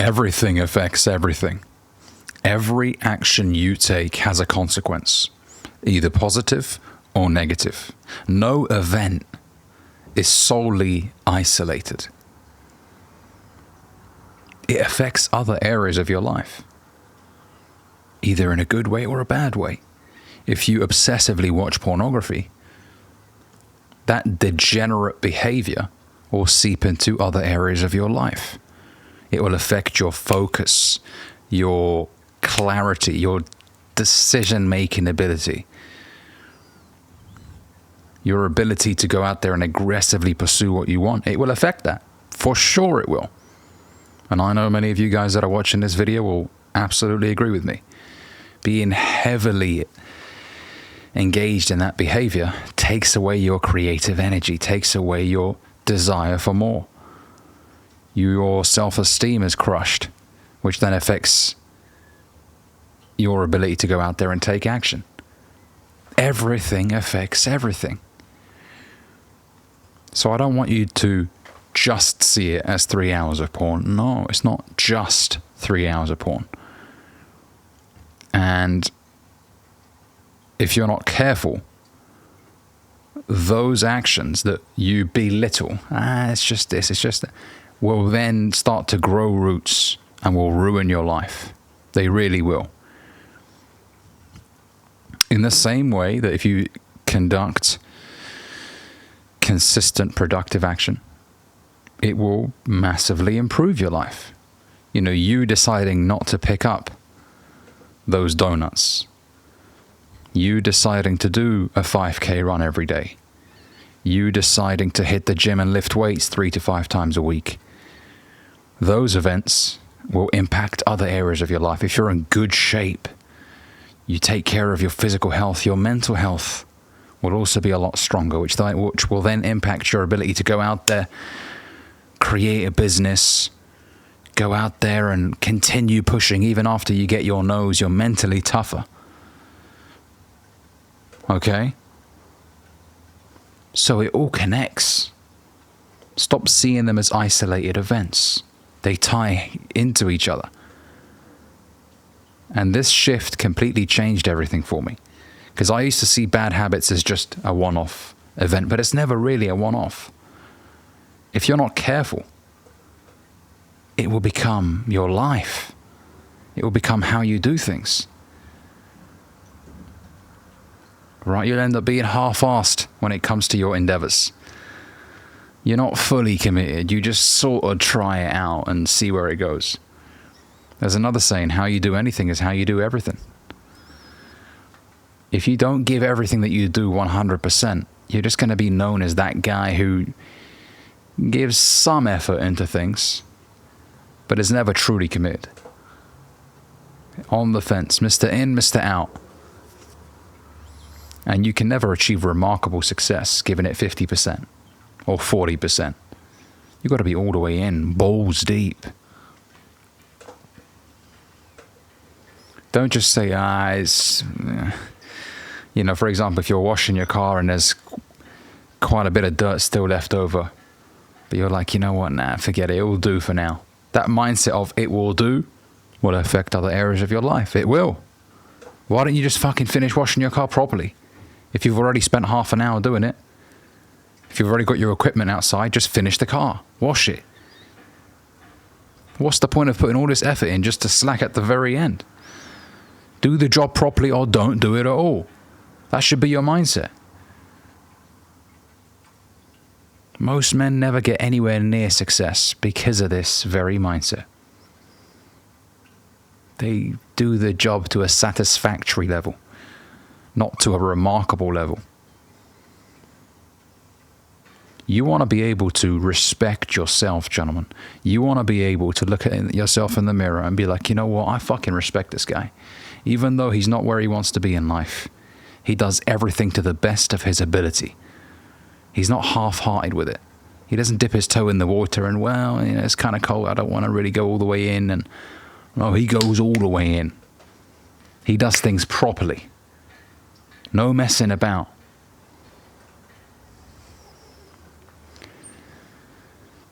Everything affects everything. Every action you take has a consequence, either positive or negative. No event is solely isolated. It affects other areas of your life, either in a good way or a bad way. If you obsessively watch pornography, that degenerate behavior will seep into other areas of your life. It will affect your focus, your clarity, your decision-making ability, your ability to go out there and aggressively pursue what you want. It will affect that. For sure it will. And I know many of you guys that are watching this video will absolutely agree with me. Being heavily engaged in that behavior takes away your creative energy, takes away your desire for more. Your self-esteem is crushed, which then affects your ability to go out there and take action. Everything affects everything. So I don't want you to just see it as 3 hours of porn. No, it's not just 3 hours of porn. And if you're not careful, those actions that you belittle, it's just this, it's just that, will then start to grow roots and will ruin your life. They really will. In the same way that if you conduct consistent productive action, it will massively improve your life. You know, you deciding not to pick up those donuts, you deciding to do a 5K run every day, you deciding to hit the gym and lift weights 3 to 5 times a week, those events will impact other areas of your life. If you're in good shape, you take care of your physical health, your mental health will also be a lot stronger, which will then impact your ability to go out there, create a business, go out there and continue pushing. Even after you get your nose, you're mentally tougher. Okay? So it all connects. Stop seeing them as isolated events. They tie into each other. And this shift completely changed everything for me. Because I used to see bad habits as just a one-off event, but it's never really a one-off. If you're not careful, it will become your life. It will become how you do things. Right? You'll end up being half-assed when it comes to your endeavors. You're not fully committed. You just sort of try it out and see where it goes. There's another saying, how you do anything is how you do everything. If you don't give everything that you do 100%, you're just going to be known as that guy who gives some effort into things, but is never truly committed. On the fence, Mr. In, Mr. Out. And you can never achieve remarkable success giving it 50% or 40%. You've got to be all the way in, balls deep. Don't just say, it's... You know, for example, if you're washing your car and there's quite a bit of dirt still left over, but you're like, you know what, nah, forget it, it will do for now. That mindset of it will do will affect other areas of your life. It will. Why don't you just fucking finish washing your car properly? If you've already spent half an hour doing it, if you've already got your equipment outside, just finish the car. Wash it. What's the point of putting all this effort in just to slack at the very end? Do the job properly or don't do it at all. That should be your mindset. Most men never get anywhere near success because of this very mindset. They do the job to a satisfactory level, not to a remarkable level. You want to be able to respect yourself, gentlemen. You want to be able to look at yourself in the mirror and be like, you know what, I fucking respect this guy. Even though he's not where he wants to be in life, he does everything to the best of his ability. He's not half-hearted with it. He doesn't dip his toe in the water and, well, you know, it's kind of cold, I don't want to really go all the way in. And no, he goes all the way in. He does things properly. No messing about.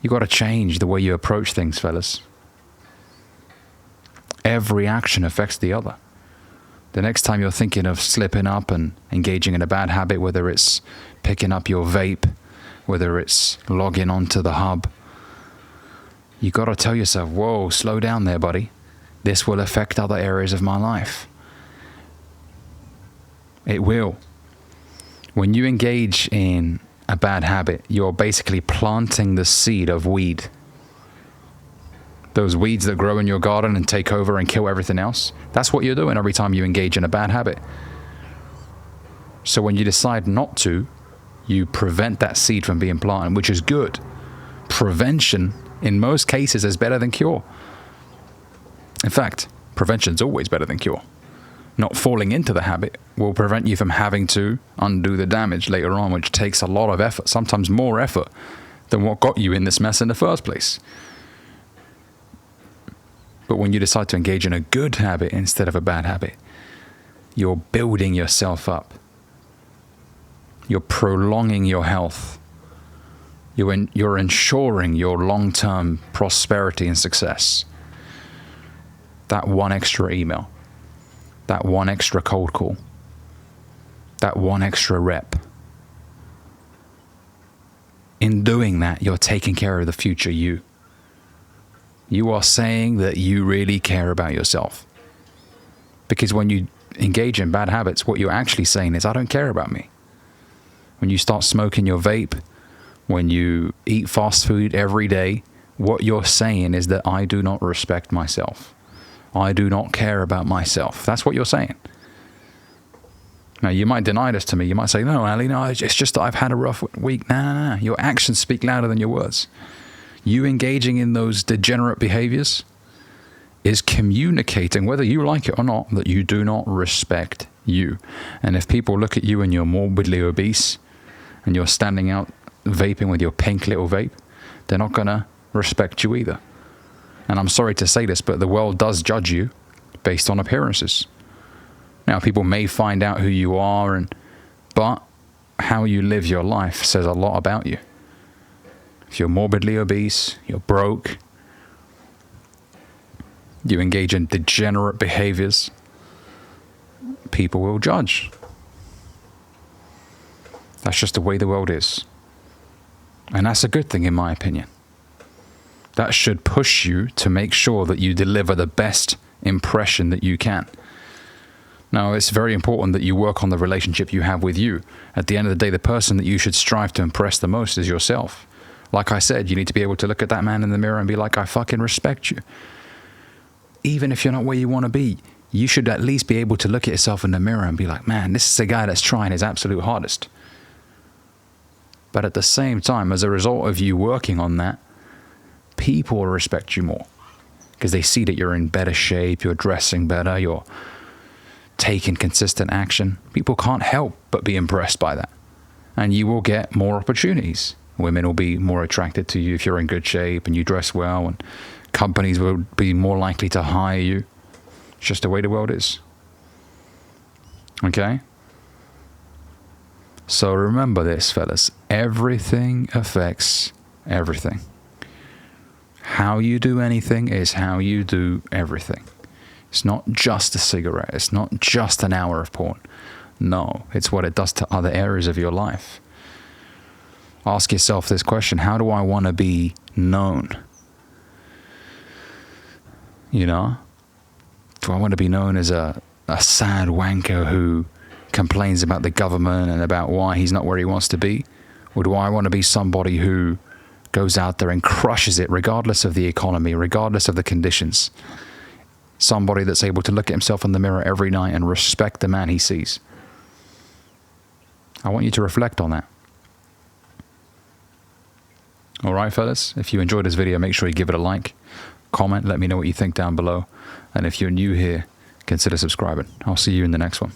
You got to change the way you approach things, fellas. Every action affects the other. The next time you're thinking of slipping up and engaging in a bad habit, whether it's picking up your vape, whether it's logging onto the hub, you got to tell yourself, whoa, slow down there, buddy. This will affect other areas of my life. It will. When you engage in a bad habit, you're basically planting the seed of weed. Those weeds that grow in your garden and take over and kill everything else. That's what you're doing every time you engage in a bad habit. So when you decide not to, you prevent that seed from being planted, which is good. Prevention, in most cases, is better than cure. In fact, prevention's always better than cure. Not falling into the habit will prevent you from having to undo the damage later on, which takes a lot of effort, sometimes more effort than what got you in this mess in the first place. But when you decide to engage in a good habit instead of a bad habit, you're building yourself up. You're prolonging your health. You're ensuring your long-term prosperity and success. That one extra email, that one extra cold call, that one extra rep. In doing that, you're taking care of the future you. You are saying that you really care about yourself. Because when you engage in bad habits, what you're actually saying is, I don't care about me. When you start smoking your vape, when you eat fast food every day, what you're saying is that I do not respect myself. I do not care about myself. That's what you're saying. Now, you might deny this to me. You might say, no, Ali, no, it's just that I've had a rough week. No. Your actions speak louder than your words. You engaging in those degenerate behaviors is communicating, whether you like it or not, that you do not respect you. And if people look at you and you're morbidly obese and you're standing out vaping with your pink little vape, they're not going to respect you either. And I'm sorry to say this, but the world does judge you based on appearances. Now, people may find out who you are, but how you live your life says a lot about you. If you're morbidly obese, you're broke, you engage in degenerate behaviors, people will judge. That's just the way the world is. And that's a good thing, in my opinion. That should push you to make sure that you deliver the best impression that you can. Now, it's very important that you work on the relationship you have with you. At the end of the day, the person that you should strive to impress the most is yourself. Like I said, you need to be able to look at that man in the mirror and be like, I fucking respect you. Even if you're not where you want to be, you should at least be able to look at yourself in the mirror and be like, man, this is a guy that's trying his absolute hardest. But at the same time, as a result of you working on that, people will respect you more because they see that you're in better shape, you're dressing better, you're taking consistent action. People can't help but be impressed by that. And you will get more opportunities. Women will be more attracted to you if you're in good shape and you dress well, and companies will be more likely to hire you. It's just the way the world is. Okay? So remember this, fellas. Everything affects everything. How you do anything is how you do everything. It's not just a cigarette. It's not just an hour of porn. No, it's what it does to other areas of your life. Ask yourself this question: how do I want to be known? You know? Do I want to be known as a sad wanker who complains about the government and about why he's not where he wants to be? Or do I want to be somebody who goes out there and crushes it regardless of the economy, regardless of the conditions? Somebody that's able to look at himself in the mirror every night and respect the man he sees. I want you to reflect on that. All right, fellas, if you enjoyed this video, make sure you give it a like, comment, let me know what you think down below. And if you're new here, consider subscribing. I'll see you in the next one.